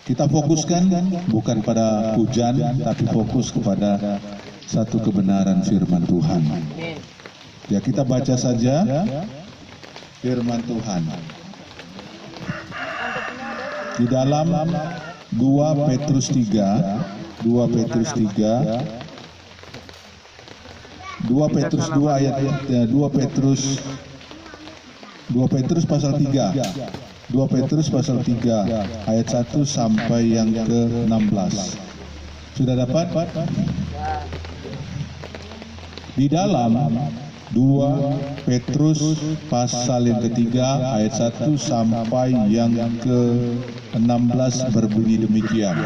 Kita fokuskan bukan pada hujan, tapi fokus kepada satu kebenaran firman Tuhan. Ya, kita baca saja firman Tuhan. Di dalam 2 Petrus 3 ayat 2 Petrus pasal 3 ayat 1 sampai yang ke-16. Sudah dapat? Di dalam 2 Petrus pasal yang ketiga ayat 1 sampai yang ke-16 berbunyi demikian.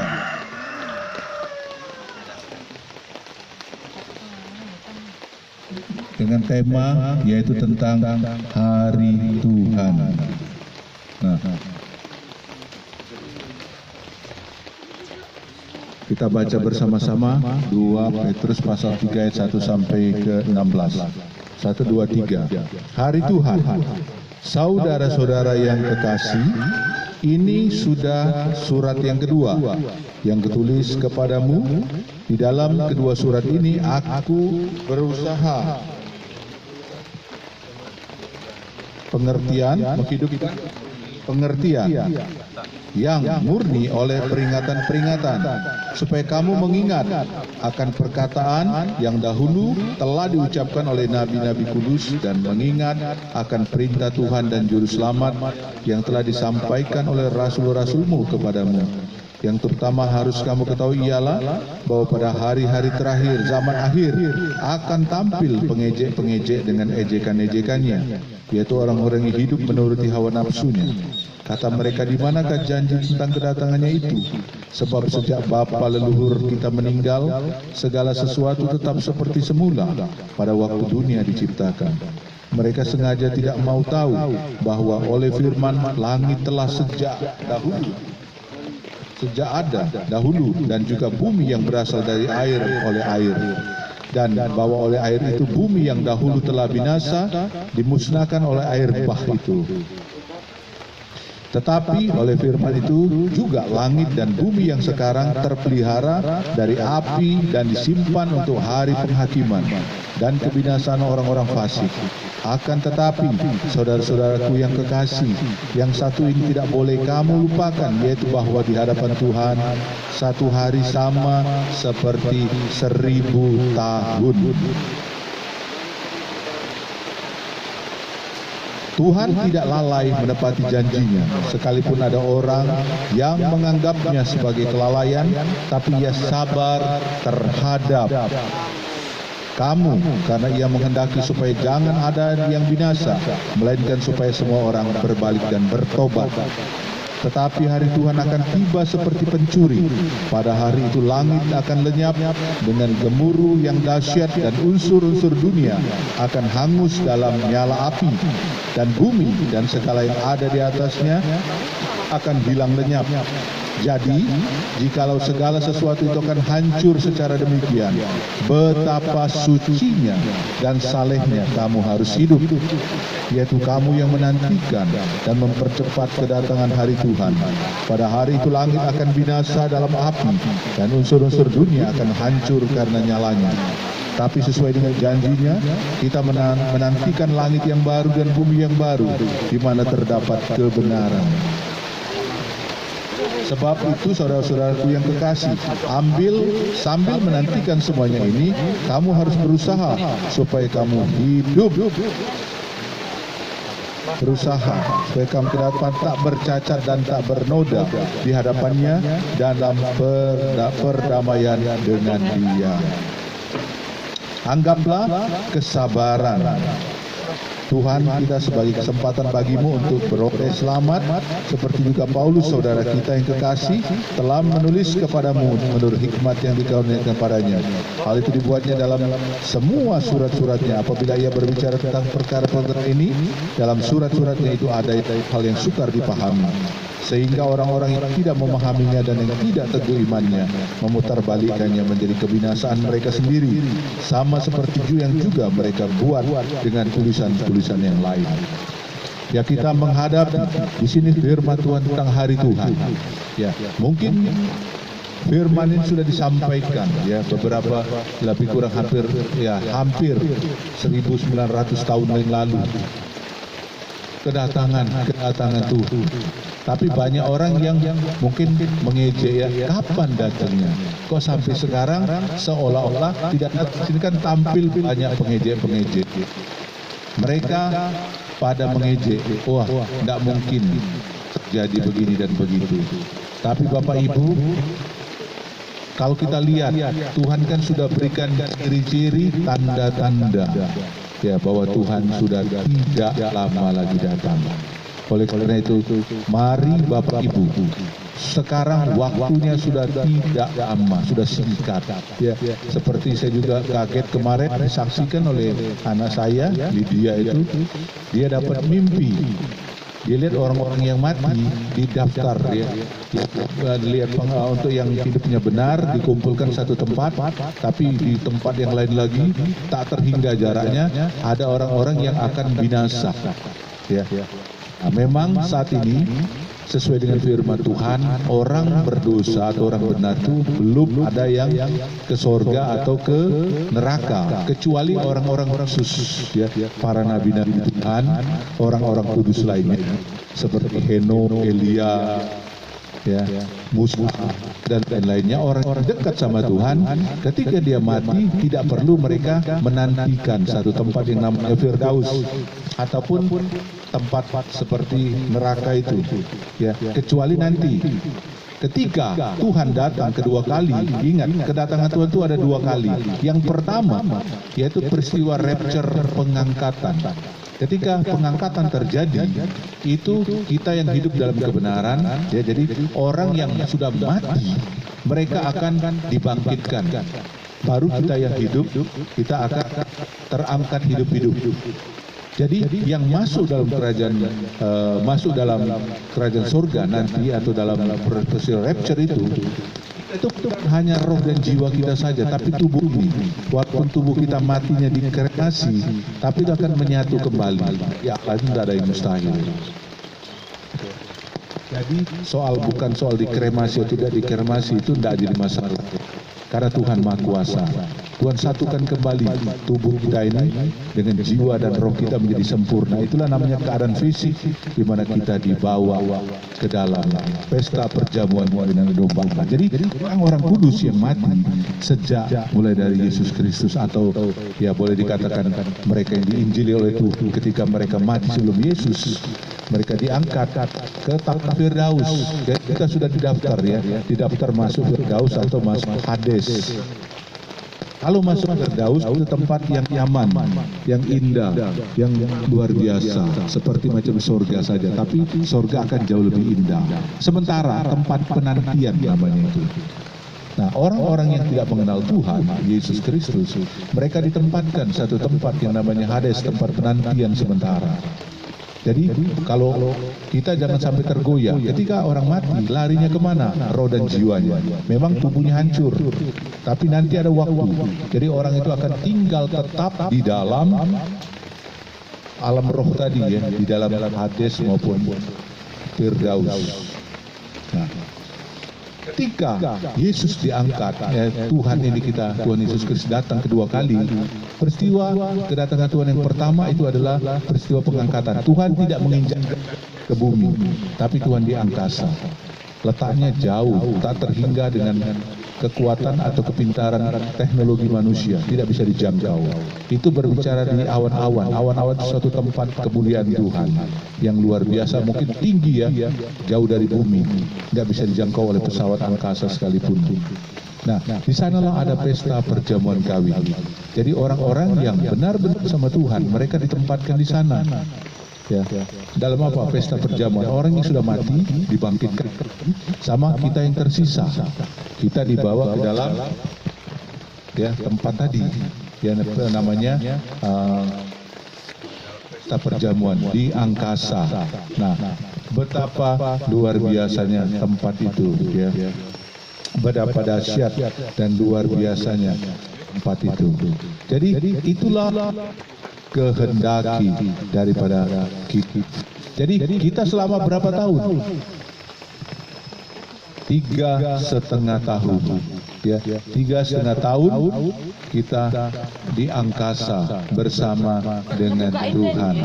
Dengan tema yaitu tentang Hari Tuhan. Nah, kita baca bersama-sama 2 Petrus pasal 3 ayat 1 sampai ke-16. 1, 2, 3. Hari Tuhan, saudara-saudara yang kekasih, ini sudah surat yang kedua yang kutulis kepadamu. Di dalam kedua surat ini aku berusaha pengertian yang murni oleh peringatan-peringatan, supaya kamu mengingat akan perkataan yang dahulu telah diucapkan oleh nabi-nabi kudus, dan mengingat akan perintah Tuhan dan juru selamat yang telah disampaikan oleh rasul-rasulmu kepadamu. Yang terutama harus kamu ketahui ialah bahwa pada hari-hari terakhir zaman akhir akan tampil pengejek-pengejek dengan ejekan-ejekannya, yaitu orang-orang yang hidup menuruti hawa nafsunya. Kata mereka, di manakah janji tentang kedatangannya itu? Sebab sejak bapa leluhur kita meninggal, segala sesuatu tetap seperti semula pada waktu dunia diciptakan. Mereka sengaja tidak mau tahu bahwa oleh firman langit telah sejak ada dahulu, dan juga bumi yang berasal dari air oleh air, dan bahwa oleh air itu bumi yang dahulu telah binasa dimusnahkan oleh air bah itu. Tetapi oleh firman itu juga langit dan bumi yang sekarang terpelihara dari api dan disimpan untuk hari penghakiman dan kebinasaan orang-orang fasik. Akan tetapi, saudara-saudaraku yang kekasih, yang satu ini tidak boleh kamu lupakan, yaitu bahwa di hadapan Tuhan satu hari sama seperti 1000 tahun. Tuhan tidak lalai menepati janjinya, sekalipun ada orang yang menganggapnya sebagai kelalaian, tapi ia sabar terhadap kamu, karena ia menghendaki supaya jangan ada yang binasa, melainkan supaya semua orang berbalik dan bertobat. Tetapi hari Tuhan akan tiba seperti pencuri. Pada hari itu langit akan lenyap dengan gemuruh yang dahsyat, dan unsur-unsur dunia akan hangus dalam nyala api, dan bumi dan segala yang ada di atasnya akan hilang lenyap. Jadi, jikalau segala sesuatu itu akan hancur secara demikian, betapa sucinya dan salehnya kamu harus hidup, yaitu kamu yang menantikan dan mempercepat kedatangan hari Tuhan. Pada hari itu langit akan binasa dalam api, dan unsur-unsur dunia akan hancur karena nyalanya. Tapi sesuai dengan janjinya, kita menantikan langit yang baru dan bumi yang baru, di mana terdapat kebenaran. Sebab itu, saudara-saudaraku yang kekasih, sambil menantikan semuanya ini, kamu harus berusaha supaya kamu hidup. Berusaha supaya kamu dapat tak bercacat dan tak bernoda di hadapannya dalam perdamaian dengan Dia. Anggaplah kesabaran Tuhan kita sebagai kesempatan bagimu untuk beroleh selamat, seperti juga Paulus saudara kita yang kekasih telah menulis kepadamu menurut hikmat yang dikaruniakan padanya. Hal itu dibuatnya dalam semua surat-suratnya. Apabila ia berbicara tentang perkara-perkara ini, dalam surat-suratnya itu ada hal yang sukar dipahami, sehingga orang-orang yang tidak memahaminya dan yang tidak teguh imannya memutarbalikkannya menjadi kebinasaan mereka sendiri, sama seperti yang juga mereka buat dengan tulisan-tulisan yang lain. Ya, kita menghadap di sini firman Tuhan tentang hari Tuhan. Ya, mungkin firman ini sudah disampaikan ya beberapa lebih kurang hampir 1900 tahun yang lalu. Kedatangan Tuhan. Tapi banyak orang yang mungkin mengejek ya, kapan datangnya? Kok sampai sekarang seolah-olah tidak datang? Sini kan tampil banyak pengejek. Mereka pada mengejek, wah, tidak mungkin terjadi begini dan begitu. Tapi Bapak Ibu, kalau kita lihat, Tuhan kan sudah berikan ciri-ciri, tanda-tanda ya bahwa Tuhan sudah tidak lama lagi datang. Oleh karena itu, mari Bapak Ibu, sekarang waktunya sudah tidak lama, sudah singkat. Ya, seperti saya juga kaget kemarin disaksikan oleh anak saya, Lydia itu, dia dapat mimpi. Dia lihat orang-orang yang mati didaftar ya. Lihat untuk yang hidupnya benar dikumpulkan satu tempat, tapi di tempat yang lain lagi tak terhingga jaraknya ada orang-orang yang akan binasa. Ya. Nah, memang saat ini sesuai dengan firman Tuhan, orang berdosa atau orang benar itu belum ada yang ke sorga atau ke neraka, kecuali orang-orang khusus ya, para nabi-nabi Tuhan, orang-orang kudus lainnya seperti Henokh, Elia, ya, Musa dan lain-lainnya, orang-orang dekat sama Tuhan. Ketika dia mati, tidak perlu mereka menantikan satu tempat yang namanya Firdaus ataupun tempat seperti neraka itu ya, kecuali nanti ketika Tuhan datang kedua kali. Ingat, kedatangan Tuhan itu ada dua kali. Yang pertama yaitu peristiwa rapture, pengangkatan. Ketika pengangkatan terjadi, itu kita yang hidup dalam kebenaran ya, jadi orang yang sudah mati mereka akan dibangkitkan. Baru kita yang hidup, kita akan terangkat hidup-hidup. Jadi yang masuk dalam kerajaan surga nanti atau dalam peristiwa rapture itu hanya roh dan jiwa kita saja, tapi tubuh ini, walaupun tubuh kita matinya dikremasi, tapi itu akan menyatu kembali. Ya Allah, itu tidak ada yang mustahil. Jadi bukan soal dikremasi atau tidak dikremasi, itu tidak jadi masalah. Karena Tuhan Maha Kuasa. Tuhan satukan kembali tubuh kita ini dengan jiwa dan roh kita menjadi sempurna. Itulah namanya keadaan fisik di mana kita dibawa ke dalam pesta perjamuan dengan domba. Jadi orang-orang kudus yang mati sejak mulai dari Yesus Kristus, atau ya boleh dikatakan mereka yang diinjili oleh Tuhan, ketika mereka mati sebelum Yesus, mereka diangkat ke takhta Firdaus. Kita sudah didaftar ya, didaftar masuk Firdaus atau masuk Hades. Kalau masuk Firdaus itu tempat yang nyaman, yang indah, yang luar biasa, seperti macam surga saja. Tapi surga akan jauh lebih indah. Sementara tempat penantian namanya itu. Nah, orang-orang yang tidak mengenal Tuhan Yesus Kristus, mereka ditempatkan satu tempat yang namanya Hades, tempat penantian sementara. Jadi kalau kita jangan sampai tergoyah ketika orang mati, larinya kemana? Roh dan jiwanya. Memang tubuhnya hancur, tapi nanti ada waktu. Jadi orang itu akan tinggal tetap di dalam alam roh tadi ya, di dalam Hades maupun Firdaus. Nah, ketika Yesus diangkat, Tuhan Yesus Kristus datang kedua kali. Peristiwa kedatangan Tuhan yang pertama itu adalah peristiwa pengangkatan. Tuhan tidak menginjak ke bumi, tapi Tuhan di angkasa. Letaknya jauh, tak terhingga dengan kekuatan atau kepintaran teknologi manusia, tidak bisa dijangkau. Itu berbicara di awan-awan. Awan-awan itu suatu tempat kemuliaan Tuhan yang luar biasa, mungkin tinggi ya, jauh dari bumi, tidak bisa dijangkau oleh pesawat angkasa sekalipun. Nah, di sanalah ada pesta perjamuan kawin. Jadi orang-orang yang benar-benar sama Tuhan, mereka ditempatkan di sana. Ya, dalam apa? Pesta perjamuan. Orang yang sudah mati dibangkitkan, sama kita yang tersisa. Kita dibawa ke dalam ya tempat tadi yang namanya pesta perjamuan di angkasa. Nah, betapa luar biasanya tempat itu ya. Betapa dahsyat dan luar biasanya tempat itu. Jadi itulah kehendaki daripada kita Jadi kita selama berapa tahun? 3,5 tahun. Ya, 3,5 tahun kita di angkasa bersama dengan Tuhan.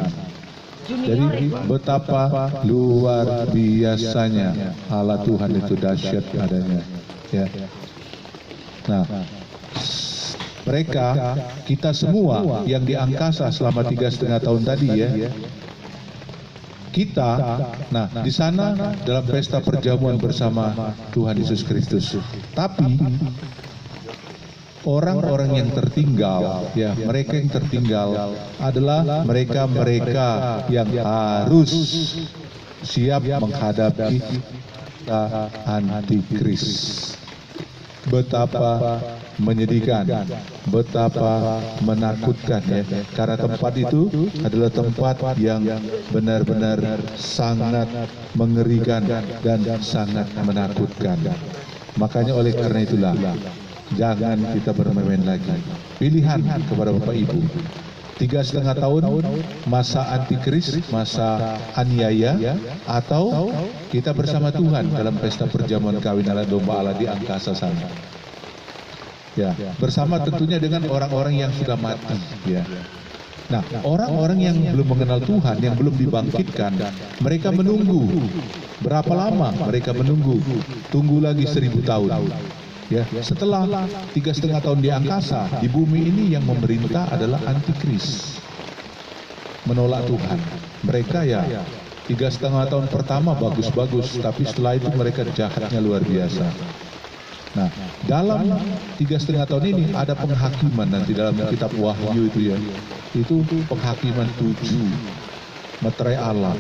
Jadi betapa luar biasanya Allah Tuhan itu dahsyat adanya. Ya. Nah, mereka, kita semua yang di angkasa selama 3,5 tahun tadi ya, kita, nah di sana dalam pesta perjamuan bersama Tuhan Yesus Kristus. Tapi orang-orang yang tertinggal, ya mereka yang tertinggal adalah mereka-mereka yang harus siap menghadapi antikris. Betapa menyedihkan, betapa menakutkan ya. Karena tempat itu adalah tempat yang benar-benar sangat mengerikan dan sangat menakutkan. Makanya oleh karena itulah, jangan kita bermain lagi. Pilihan kepada Bapak Ibu. 3,5 tahun masa antikris, masa aniaya, atau kita bersama Tuhan dalam pesta perjamuan kawin anak domba Allah di angkasa sana. Ya, bersama tentunya dengan orang-orang yang sudah mati. Ya. Nah, orang-orang yang belum mengenal Tuhan, yang belum dibangkitkan, mereka menunggu. Berapa lama mereka menunggu? Tunggu lagi 1.000 tahun. Ya, setelah 3,5 tahun di angkasa, di bumi ini yang memerintah adalah antikris, menolak Tuhan. Mereka ya 3,5 tahun pertama bagus-bagus, tapi setelah itu mereka jahatnya luar biasa. Nah, dalam 3,5 tahun ini ada penghakiman nanti dalam kitab Wahyu itu ya, itu penghakiman 7 meterai Allah.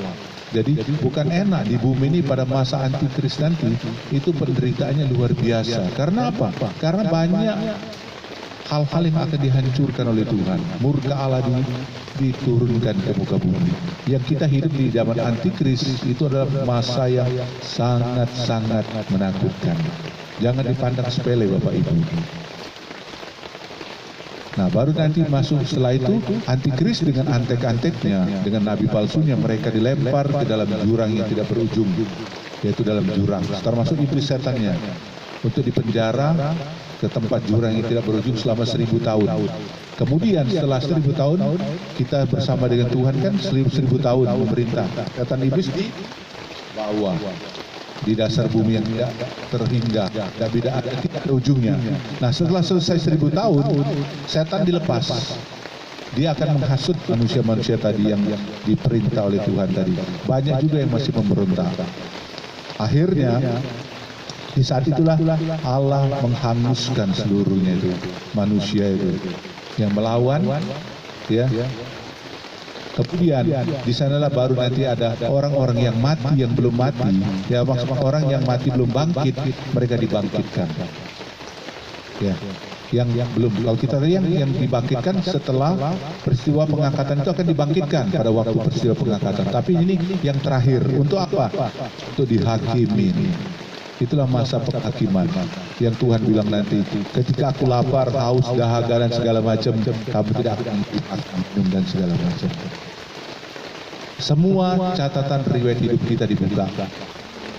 Jadi bukan enak di bumi ini pada masa antikris nanti, itu penderitaannya luar biasa. Karena apa? Karena banyak hal-hal yang akan dihancurkan oleh Tuhan. Murka Allah diturunkan ke muka bumi. Yang kita hidup di zaman antikris itu adalah masa yang sangat-sangat menakutkan. Jangan dipandang sepele Bapak Ibu. Nah, baru nanti masuk setelah itu antikris dengan antek-anteknya, dengan nabi palsunya, mereka dilempar ke dalam jurang yang tidak berujung, yaitu dalam jurang, termasuk iblis setannya, untuk dipenjara ke tempat jurang yang tidak berujung selama 1.000 tahun. Kemudian setelah 1.000 tahun kita bersama dengan Tuhan kan 1.000 tahun memerintah. Setan iblis di bawah, di dasar bumi yang tidak terhingga, tidak ada ujungnya. Nah, setelah selesai 1.000 tahun, setan dilepas. Dia akan menghasut manusia-manusia tadi yang diperintah oleh Tuhan tadi. Banyak juga yang masih memberontak. Akhirnya, di saat itulah Allah menghanguskan seluruhnya itu, manusia itu yang melawan, ya. Kemudian di sanalah baru nanti ada orang-orang yang mati, yang belum mati, ya maksudnya orang yang mati belum bangkit, mereka dibangkitkan. Ya, yang belum. Kalau kita lihat yang dibangkitkan setelah peristiwa pengangkatan itu akan dibangkitkan pada waktu peristiwa pengangkatan. Tapi ini yang terakhir untuk apa? Untuk dihakimi. Itulah masa penghakiman yang Tuhan bilang nanti, ketika aku lapar, haus, dahaga dan segala macam, kamu tidak akan minum dan segala macam. Semua catatan riwayat hidup kita dibuka.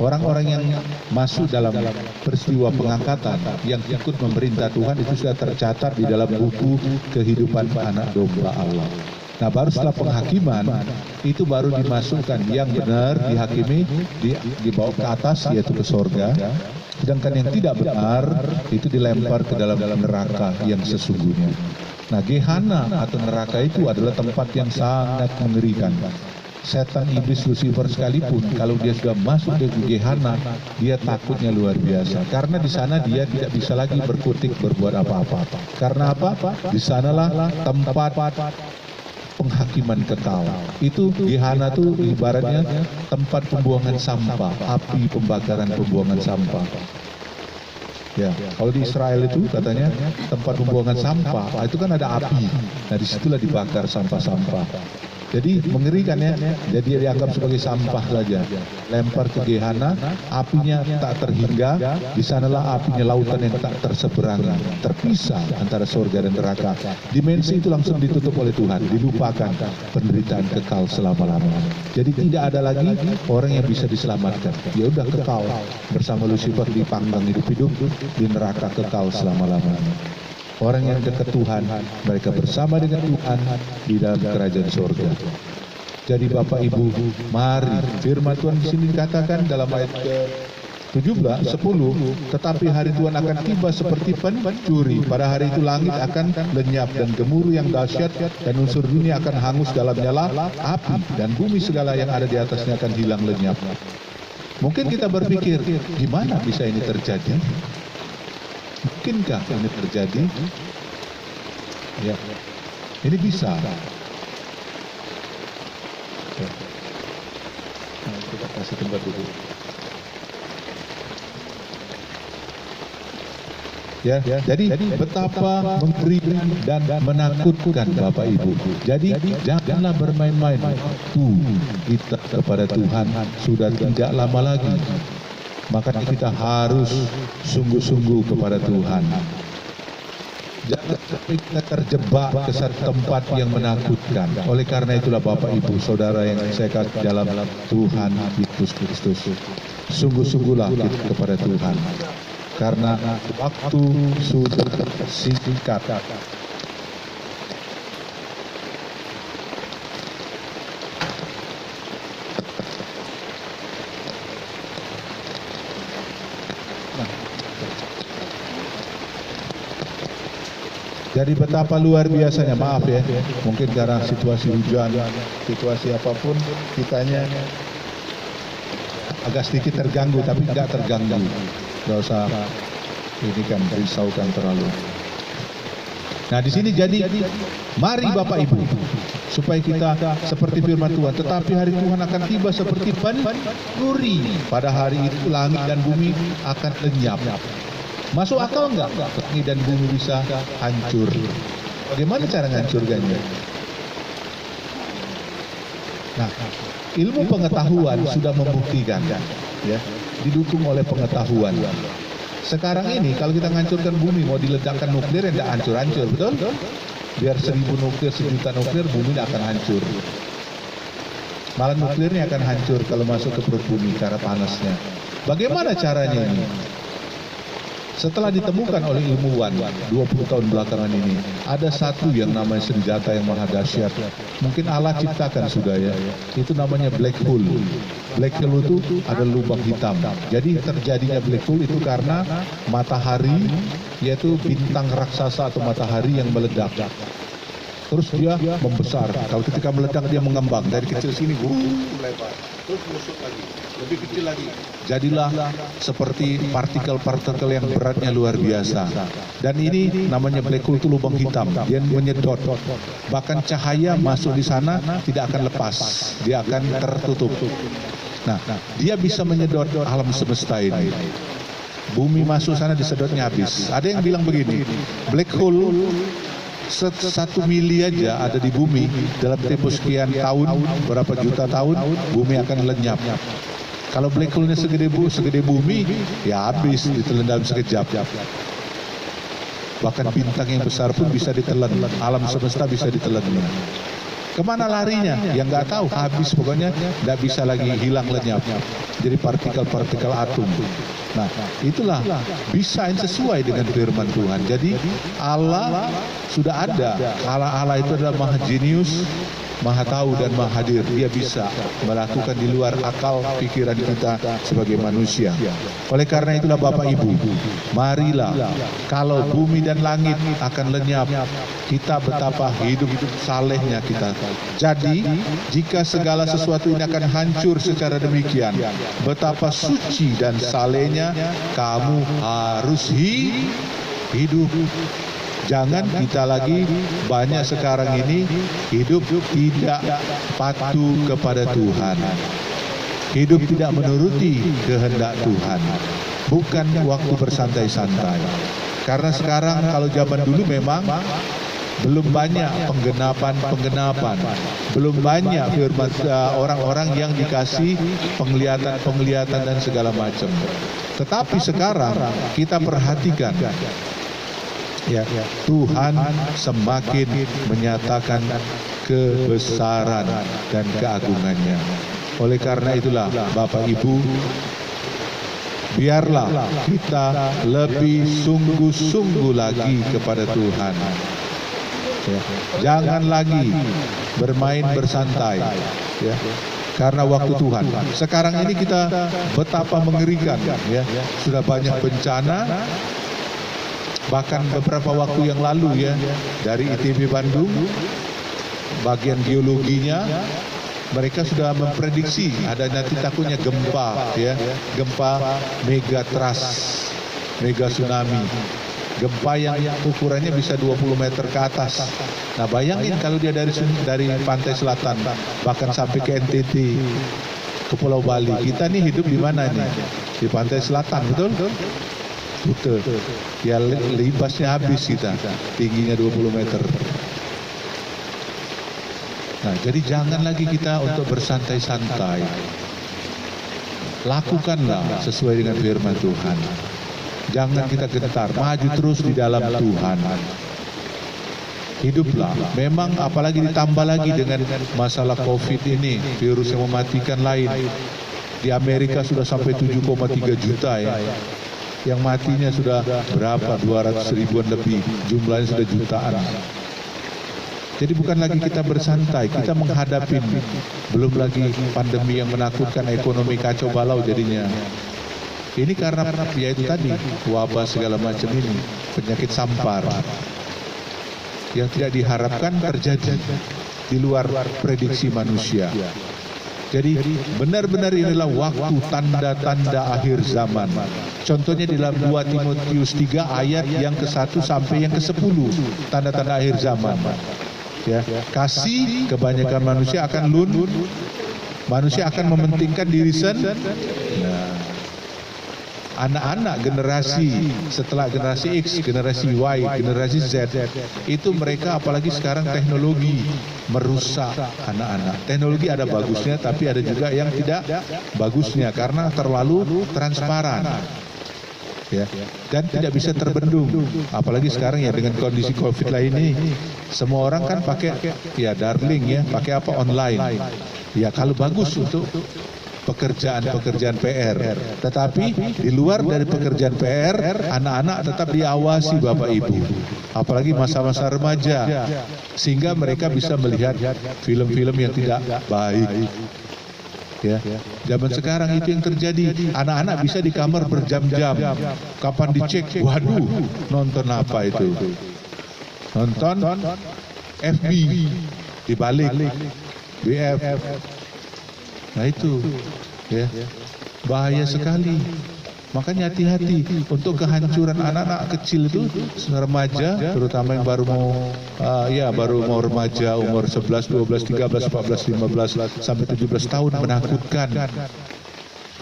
Orang-orang yang masuk dalam peristiwa pengangkatan, yang ikut memerintah Tuhan, itu sudah tercatat di dalam buku kehidupan anak domba Allah. Nah, baru setelah penghakiman itu baru dimasukkan yang benar, dihakimi, dibawa ke atas, yaitu ke sorga. Sedangkan yang tidak benar itu dilempar ke dalam neraka yang sesungguhnya. Nah, Gehenna atau neraka itu adalah tempat yang sangat mengerikan. Setan iblis Lucifer sekalipun, kalau dia sudah masuk ke Gehenna, dia takutnya luar biasa. Karena di sana dia tidak bisa lagi berkutik berbuat apa-apa. Karena apa? Di sanalah tempat penghakiman kekal. Itu Gehenna itu ibaratnya tempat pembuangan sampah, api pembakaran pembuangan sampah. Ya, kalau di Israel itu katanya tempat pembuangan sampah, itu kan ada api. Nah, disitulah dibakar sampah-sampah. Jadi mengerikan ya, jadi dia dianggap sebagai sampah saja. Lempar ke Gehenna, apinya tak terhingga, di sanalah apinya lautan yang tak terseberangi, terpisah antara surga dan neraka. Dimensi itu langsung ditutup oleh Tuhan, dilupakan penderitaan kekal selama-lamanya. Jadi tidak ada lagi orang yang bisa diselamatkan. Dia udah kekal bersama Lucifer di panggang hidup-hidup di neraka kekal selama-lamanya. Orang yang dekat Tuhan, mereka bersama dengan Tuhan di dalam kerajaan surga. Jadi Bapak Ibu, mari firman Tuhan di sini dikatakan dalam ayat ke-17, 10, tetapi hari Tuhan akan tiba seperti pencuri. Pada hari itu langit akan lenyap dan gemuruh yang dahsyat dan unsur dunia akan hangus dalam nyala api dan bumi segala yang ada di atasnya akan hilang lenyap. Mungkin kita berpikir, gimana bisa ini terjadi? Mungkinkah ini terjadi? Ya, ini bisa. Ya. Nah, kita kasih tempat dulu. Ya, jadi betapa mengerikan dan menakutkan Bapak Ibu. Jadi janganlah bermain-main. Kita kepada Tuhan sudah tidak lama lagi. Makanya kita harus sungguh-sungguh kepada Tuhan. Jangan sampai kita terjebak ke satu tempat yang menakutkan. Oleh karena itulah Bapak Ibu Saudara yang saya kasih dalam Tuhan Yesus Kristus, sungguh-sungguhlah kita kepada Tuhan. Karena waktu sudah singkat. Jadi betapa luar biasanya, maaf ya, mungkin karena situasi hujan, situasi apapun, kitanya agak sedikit terganggu, tapi tidak terganggu. Tidak usah ini kan risaukan terlalu. Nah di sini jadi, mari Bapak Ibu, supaya kita seperti firman Tuhan, tetapi hari Tuhan akan tiba seperti pencuri. Pada hari itu langit dan bumi akan lenyap. Masuk akal enggak? Langit dan bumi bisa hancur. Bagaimana cara menghancurkannya? Nah, ilmu pengetahuan sudah membuktikan, ya, didukung oleh pengetahuan. Sekarang ini kalau kita menghancurkan bumi, mau diledakkan nuklir, tidak hancur-hancur, betul? Biar 1000 nuklir, 1 juta nuklir, bumi tidak akan hancur. Malah nuklirnya akan hancur kalau masuk ke perut bumi karena panasnya. Bagaimana caranya ini? Setelah ditemukan oleh ilmuwan 20 tahun belakangan ini, ada satu yang namanya senjata yang maha dahsyat. Mungkin Allah ciptakan sudah ya. Itu namanya black hole. Black hole itu ada lubang hitam. Jadi terjadinya black hole itu karena matahari, yaitu bintang raksasa atau matahari yang meledak. Terus dia membesar. Kalau ketika meledak dia mengembang dari kecil sini, lebar. Terus busuk lagi, lebih kecil lagi. Jadilah seperti partikel-partikel yang beratnya luar biasa. Dan ini namanya black hole, itu lubang hitam. Dia menyedot. Bahkan cahaya masuk di sana tidak akan lepas. Dia akan tertutup. Nah, dia bisa menyedot alam semesta ini. Bumi masuk sana disedotnya habis. Ada yang bilang begini, black hole 1 mili aja ada di bumi, dalam tempo sekian tahun, berapa juta tahun, bumi akan lenyap. Kalau black hole-nya segede bumi, ya habis, ditelan dalam sekejap. Bahkan bintang yang besar pun bisa ditelan, alam semesta bisa ditelannya. Kemana larinya? Yang nggak tahu, habis pokoknya, nggak bisa lagi hilang lenyap. Jadi partikel-partikel atom. Nah, itulah bisa sesuai dengan firman Tuhan. Jadi Allah sudah ada. Allah itu adalah maha jenius, maha tahu dan maha hadir. Dia bisa melakukan di luar akal pikiran kita sebagai manusia. Oleh karena itulah Bapak Ibu, marilah, kalau bumi dan langit akan lenyap, kita betapa hidup salehnya kita. Jadi jika segala sesuatu ini akan hancur secara demikian, betapa suci dan salehnya kamu harus hidup. Jangan kita lagi banyak sekarang ini hidup tidak patuh kepada Tuhan. Hidup tidak menuruti kehendak Tuhan. Bukan waktu bersantai-santai. Karena sekarang kalau zaman dulu memang belum banyak penggenapan, belum banyak firman orang-orang yang dikasih penglihatan dan segala macam. Tetapi sekarang kita perhatikan, ya, Tuhan semakin menyatakan kebesaran dan keagungannya. Oleh karena itulah Bapak Ibu, biarlah kita lebih sungguh-sungguh lagi kepada Tuhan. Ya. Jangan lagi bermain bersantai, ya. Karena waktu Tuhan. Sekarang ini kita betapa mengerikan, ya. Sudah banyak bencana. Bahkan beberapa waktu yang lalu, ya, dari ITB Bandung, bagian geologinya, mereka sudah memprediksi ada nanti takutnya gempa, ya, gempa megatrust, mega tsunami, gempa yang ukurannya bisa 20 meter ke atas. Nah, bayangin kalau dia dari pantai selatan bahkan sampai ke NTT, ke Pulau Bali. Kita nih hidup di mana nih? Di pantai selatan, betul? Betul. Ya, libasnya habis kita, tingginya 20 meter. Nah, jadi jangan lagi kita untuk bersantai-santai. Lakukanlah sesuai dengan firman Tuhan. Jangan kita gentar, maju terus di dalam Tuhan. Hiduplah. Memang apalagi ditambah lagi dengan masalah COVID ini, virus yang mematikan lain. Di Amerika sudah sampai 7,3 juta, ya. Yang matinya sudah berapa? 200 ribuan lebih. Jumlahnya sudah jutaan. Jadi bukan lagi kita bersantai, kita menghadapi, belum lagi pandemi yang menakutkan, ekonomi kacau balau jadinya. Ini karena ya itu tadi, wabah segala macam ini, penyakit sampar yang tidak diharapkan terjadi di luar prediksi manusia. Jadi benar-benar inilah waktu tanda-tanda akhir zaman. Contohnya di dalam 2 Timotius 3 ayat yang ke-1 sampai yang ke-10, tanda-tanda akhir zaman. Ya, kasih kebanyakan manusia akan lun, manusia akan mementingkan diri sendiri. Nah, anak-anak generasi setelah generasi X, generasi Y, generasi Z, itu mereka apalagi sekarang teknologi merusak anak-anak. Teknologi ada bagusnya, tapi ada juga yang tidak bagusnya karena terlalu transparan. Ya, dan tidak bisa terbendung. Apalagi sekarang ya dengan kondisi COVID lain ini, semua orang kan pakai ya darling, ya, pakai apa, online. Ya kalau bagus untuk pekerjaan PR. Tetapi di luar dari pekerjaan PR, anak-anak tetap diawasi Bapak Ibu. Apalagi masa-masa remaja, sehingga mereka bisa melihat film-film yang tidak baik. Ya, zaman sekarang itu yang terjadi. Anak-anak bisa di kamar berjam-jam. Kapan dicek? Waduh, nonton apa itu? Nonton FB, dibalik BF. Nah itu, ya, bahaya sekali. Makanya hati-hati untuk kehancuran anak-anak kecil itu, remaja, terutama yang baru mau remaja, umur 11, 12, 13, 14, 15 sampai 17 tahun, menakutkan.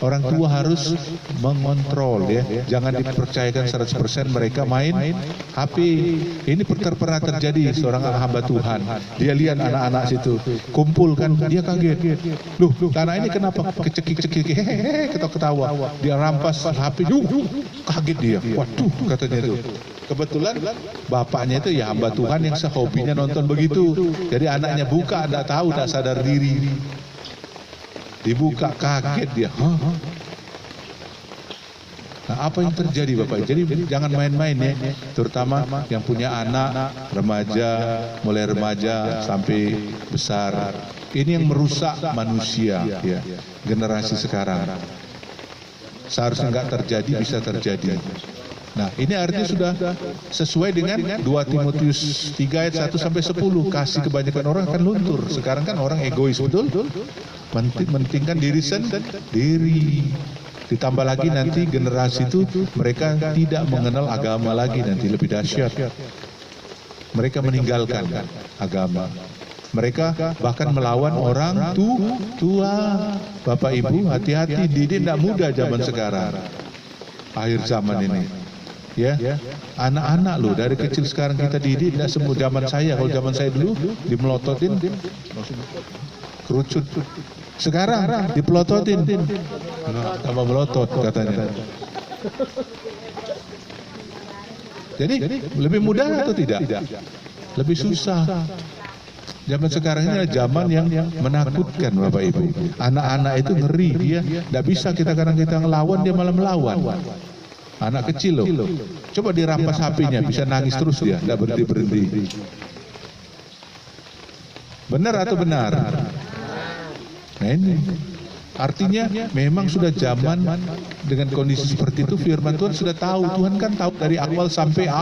Orang tua harus mengontrol, ya. Jangan dipercayakan 100% mereka main HP. Ini pernah terjadi seorang hamba Tuhan. Dia lihat anak-anak situ kumpul kan, dia kaget. Loh, anak ini kenapa kecekik-cekik, ketawa-ketawa. Dia rampas HP, kaget dia. Waduh, katanya itu. Kebetulan bapaknya itu ya hamba Tuhan yang sehobinya nonton begitu. Jadi anaknya buka, tidak tahu, tidak sadar diri. Dibuka, kaget dia. Nah, apa yang terjadi Bapak? Jadi jangan main-main, ya, terutama yang punya anak remaja, mulai remaja sampai besar. Ini yang merusak manusia, ya, generasi sekarang. Seharusnya nggak terjadi, bisa terjadi. Nah, ini artinya sudah sesuai dengan 2 Timotius 3 ayat 1 sampai 10. Kasih kebanyakan orang akan luntur. Sekarang kan orang egois, betul? Mentingkan diri sendiri. Ditambah lagi nanti generasi itu mereka tidak mengenal agama lagi, nanti lebih dahsyat. Mereka meninggalkan agama. Mereka bahkan melawan orang tua. Bapak Ibu, hati-hati, ini tidak mudah zaman sekarang. Akhir zaman ini. Ya, anak-anak loh dari kecil sekarang kita didik, tidak semua zaman saya. Kalau zaman saya dulu dimelototin, kerucut. Sekarang dipelototin, tambah melotot katanya. Jadi lebih mudah atau tidak? Lebih susah. Zaman sekarang ini adalah zaman yang menakutkan, Bapak Ibu. Anak-anak itu ngeri, dia tidak bisa kita kadang kita ngelawan, dia malah melawan. Anak kecil loh. Coba dirampas HP-nya, bisa nangis terus dia, tidak berhenti-berhenti. Benar atau benar? Nah ini. Artinya memang sudah zaman dengan kondisi seperti itu, firman Tuhan sudah tahu. Tuhan kan tahu dari awal sampai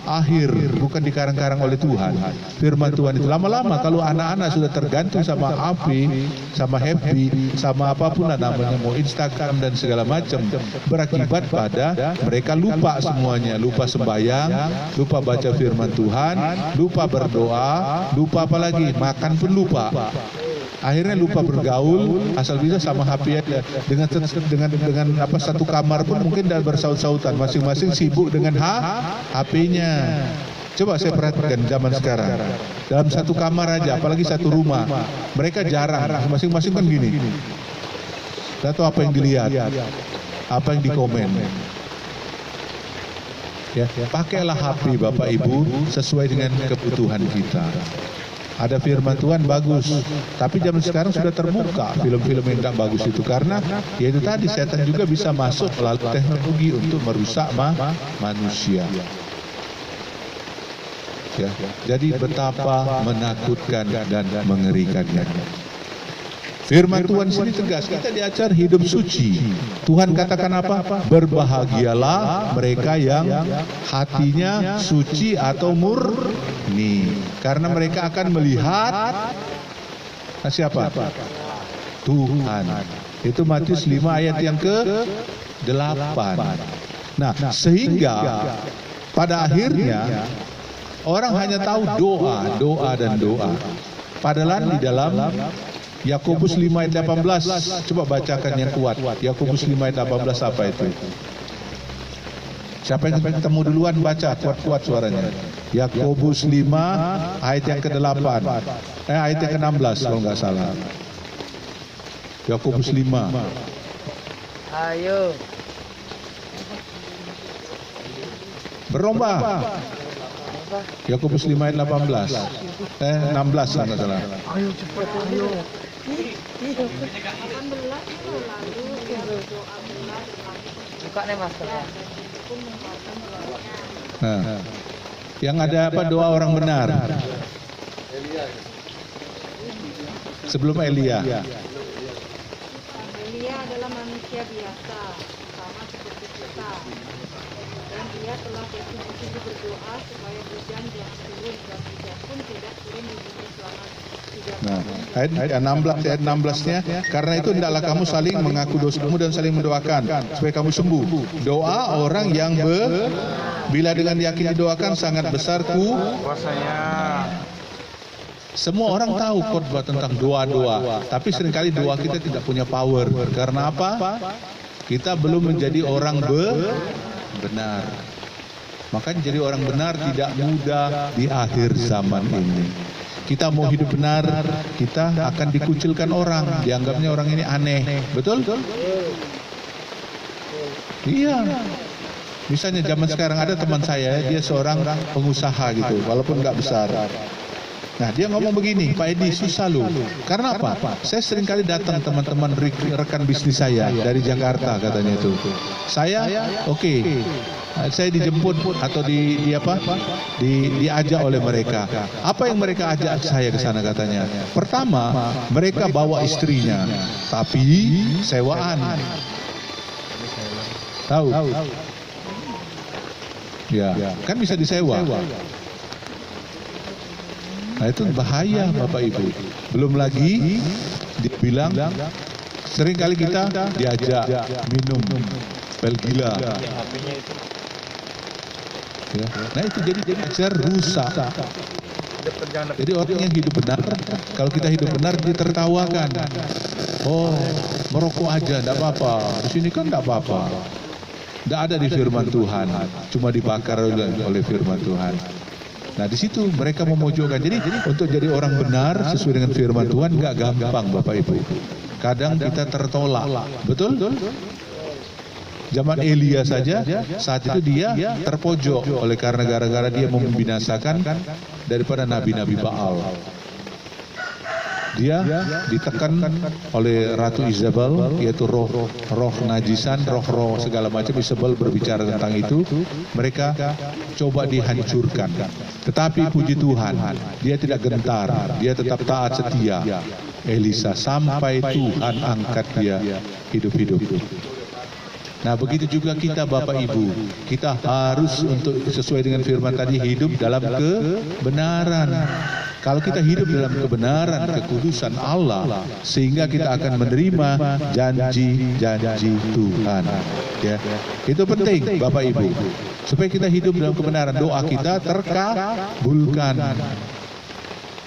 akhir, bukan dikarang-karang oleh Tuhan. Firman Tuhan itu lama-lama kalau anak-anak sudah tergantung sama HP, sama happy, sama apapun namanya, mau Instagram dan segala macam, berakibat pada mereka lupa semuanya, lupa sembahyang, lupa baca firman Tuhan, lupa berdoa, lupa apalagi makan pun lupa. Akhirnya lupa bergaul, asal bisa sama HP aja. Dengan apa satu kamar pun mungkin dah bersaut-sautan, masing-masing sibuk dengan HP-nya. Coba saya perhatikan zaman sekarang. Dalam satu kamar aja, apalagi satu rumah, mereka jarang, masing-masing kan gini. Tidak tahu apa yang dilihat, apa yang dikomen. Ya, pakailah HP Bapak Ibu sesuai dengan kebutuhan kita. Ada firman Tuhan bagus, tapi zaman sekarang sudah terbuka film-film yang tidak bagus itu, karena yaitu tadi setan juga bisa masuk melalui teknologi untuk merusak manusia. Ya, jadi betapa menakutkan dan mengerikannya. Firman Tuhan sini tegas, kita diajar hidup suci. Tuhan katakan apa? Berbahagialah mereka yang hatinya suci atau murni, karena mereka akan melihat siapa? Tuhan. Itu Matius 5 ayat yang ke-8. Nah, sehingga pada akhirnya orang hanya tahu doa dan doa. Padahal di dalam Yakobus 5 ayat 18, coba bacakan yang kuat. Yakobus 5 ayat 18 apa itu? Siapa yang ketemu duluan baca kuat-kuat suaranya. Yakobus 5 ayat yang ke-8. Ayat yang ke-16 kalau enggak salah. Yakobus 5. Ayo. Berlomba. Yakobus 5 ayat 18. 16 kalau enggak salah. Ayo cepat ayo. Buka nih maskernya. Nah, yang ada apa doa orang benar? Sebelum Elia. Elia adalah manusia biasa, sama seperti kita. Dan dia telah bersungguh-sungguh berdoa supaya hujan jangan turun, dan hujan pun tidak turun di bumi selama 3 Nah, tahun. ayat 16-nya, karena itu hendaklah kamu saling mengaku dosamu dan saling mendoakan supaya kamu sembuh. Doa orang yang bila dengan yakin didoakan sangat besar Kuasanya. Semua orang tahu khotbah tentang doa-doa, tapi seringkali doa kita tidak punya power. Karena apa? Kita belum menjadi orang benar. Makanya jadi orang benar tidak mudah di akhir zaman ini. Kita mau hidup benar, kita akan dikucilkan orang, dianggapnya orang ini aneh. Betul? Iya. Misalnya zaman sekarang ada teman saya, dia seorang pengusaha gitu, walaupun nggak besar. Nah, dia ngomong begini, Pak Edi, susah loh. Karena apa? Saya sering kali datang teman-teman rekan bisnis saya dari Jakarta katanya itu. Saya oke. Saya dijemput atau diajak oleh mereka. Apa yang mereka ajak saya ke sana katanya? Pertama, mereka bawa istrinya, tapi sewaan. Tahu? Ya, kan bisa disewa. Nah itu bahaya Bapak Ibu. Belum lagi dibilang sering kali kita diajak minum pil gila. Ya. Nah itu jadi ajar rusak. Jadi orang yang hidup benar, kalau kita hidup benar ditertawakan. Oh, merokok aja, enggak apa-apa. Di sini kan enggak apa-apa. Tidak ada di firman Tuhan, cuma dibakar oleh firman Tuhan. Nah di situ mereka memojokkan. Jadi untuk jadi orang benar sesuai dengan firman Tuhan nggak gampang Bapak Ibu. Kadang kita tertolak, betul? Zaman Elia saja saat itu dia terpojok oleh karena gara-gara dia membinasakan daripada nabi-nabi Baal. Dia ditekan oleh Ratu Isabel, yaitu roh najisan, roh segala macam. Isabel berbicara tentang itu, mereka coba dihancurkan. Tetapi puji Tuhan, dia tidak gentar, dia tetap taat setia. Elisa sampai Tuhan angkat dia hidup-hidup. Nah begitu juga kita Bapak Ibu, kita harus untuk sesuai dengan firman tadi hidup dalam kebenaran. Kalau kita hidup dalam kebenaran, kekudusan Allah, sehingga kita akan menerima janji-janji Tuhan. Ya, itu penting Bapak Ibu, supaya kita hidup dalam kebenaran, doa kita terkabulkan.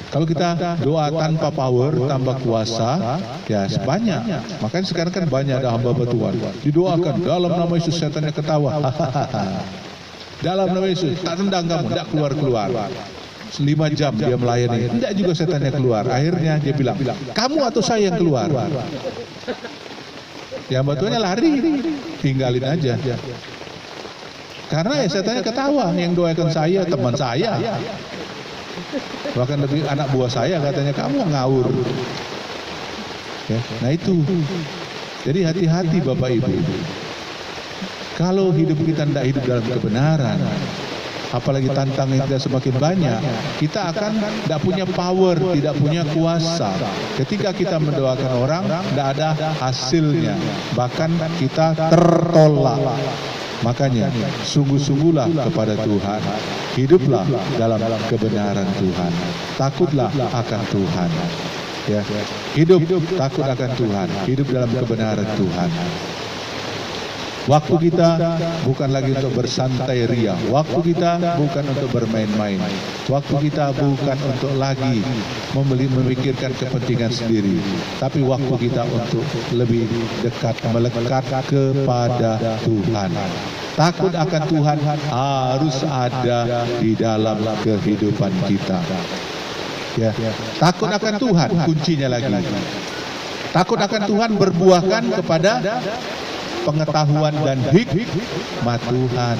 Kalau kita doa tanpa power, tanpa kuasa, ya banyak. Makanya sekarang kan banyak ada hamba Tuhan didoakan dalam nama Yesus, setannya ketawa. Dalam nama Yesus, tak tendang kamu, tak keluar-keluar. 5 jam dia melayani, tidak juga setannya keluar. Akhirnya dia bilang, kamu atau saya yang keluar? Ya hamba Tuhannya lari, tinggalin aja. Karena ya setannya ketawa, yang doakan saya teman saya. Bahkan lebih anak buah saya katanya, kamu ngawur. Ya, nah itu. Jadi hati-hati Bapak Ibu. Kalau hidup kita tidak hidup dalam kebenaran, apalagi tantangan kita semakin banyak, kita akan tidak punya power, tidak punya kuasa. Ketika kita mendoakan orang, tidak ada hasilnya, bahkan kita tertolak. Makanya sungguh-sungguhlah kepada Tuhan, hiduplah dalam kebenaran Tuhan, takutlah akan Tuhan. Ya, hidup takut akan Tuhan, hidup dalam kebenaran Tuhan. Waktu kita bukan lagi untuk bersantai ria. Waktu kita bukan untuk bermain-main. Waktu kita bukan untuk lagi memikirkan kepentingan sendiri. Tapi waktu kita untuk lebih dekat, melekat kepada Tuhan. Takut akan Tuhan harus ada di dalam kehidupan kita. Ya, takut akan Tuhan kuncinya lagi. Takut akan Tuhan berbuahkan kepada pengetahuan dan hikmat Tuhan.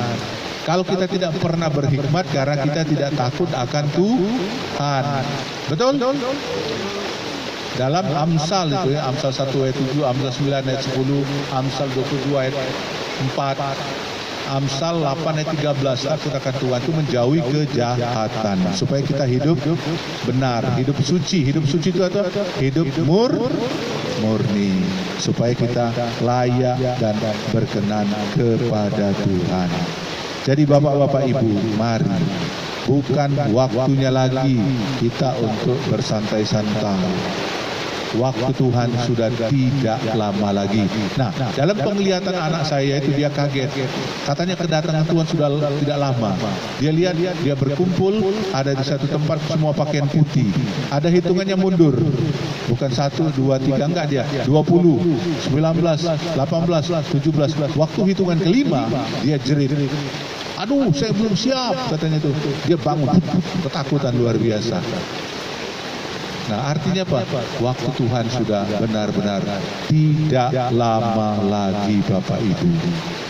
Kalau kita tidak pernah berhikmat karena kita tidak takut akan Tuhan. Betul? Dalam Amsal itu ya, Amsal 1 ayat 7, Amsal 9 ayat 10, Amsal 22 ayat 4, Amsal 8 ayat 13, takut akan Tuhan itu menjauhi kejahatan. Supaya kita hidup benar, hidup suci. Hidup suci itu apa? Hidup murni, supaya kita layak dan berkenan kepada Tuhan. Jadi Bapak-bapak Ibu, mari, bukan waktunya lagi kita untuk bersantai-santai. Waktu Tuhan sudah tidak lama lagi. Nah, dalam penglihatan anak saya itu dia kaget. Katanya kedatangan Tuhan sudah tidak lama. Dia lihat dia berkumpul ada di satu tempat semua pakaian putih. Ada hitungannya mundur. Bukan 1, 2, 3 enggak dia. 20, 19, 18, 17. Waktu hitungan kelima dia jerit. Aduh, saya belum siap katanya itu. Dia bangun ketakutan luar biasa. Nah artinya apa? Waktu Tuhan sudah benar-benar tidak lama lagi Bapak Ibu.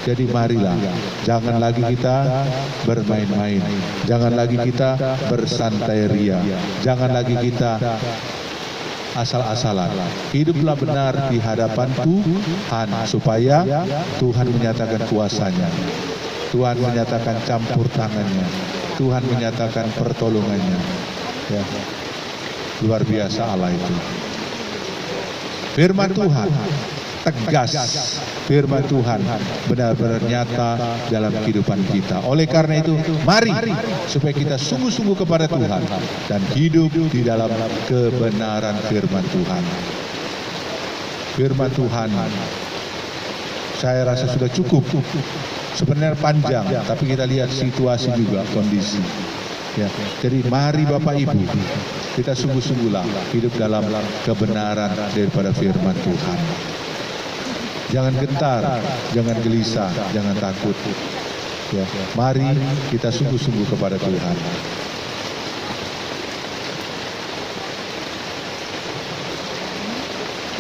Jadi marilah, jangan lagi kita bermain-main, jangan lagi kita bersantai ria, jangan lagi kita asal-asalan. Hiduplah benar di hadapan Tuhan supaya Tuhan menyatakan kuasanya, Tuhan menyatakan campur tangannya, Tuhan menyatakan pertolongannya. Ya. Luar biasa Allah itu. Firman Tuhan tegas, firman Tuhan benar-benar nyata dalam kehidupan kita. Oleh karena itu, mari supaya kita sungguh-sungguh kepada Tuhan dan hidup di dalam kebenaran firman Tuhan. Firman Tuhan, saya rasa sudah cukup. Sebenarnya panjang, tapi kita lihat situasi juga, kondisi. Ya, jadi mari Bapak Ibu, kita sungguh-sungguhlah hidup dalam kebenaran daripada firman Tuhan. Jangan gentar, jangan gelisah, jangan takut. Ya, mari kita sungguh-sungguh kepada Tuhan.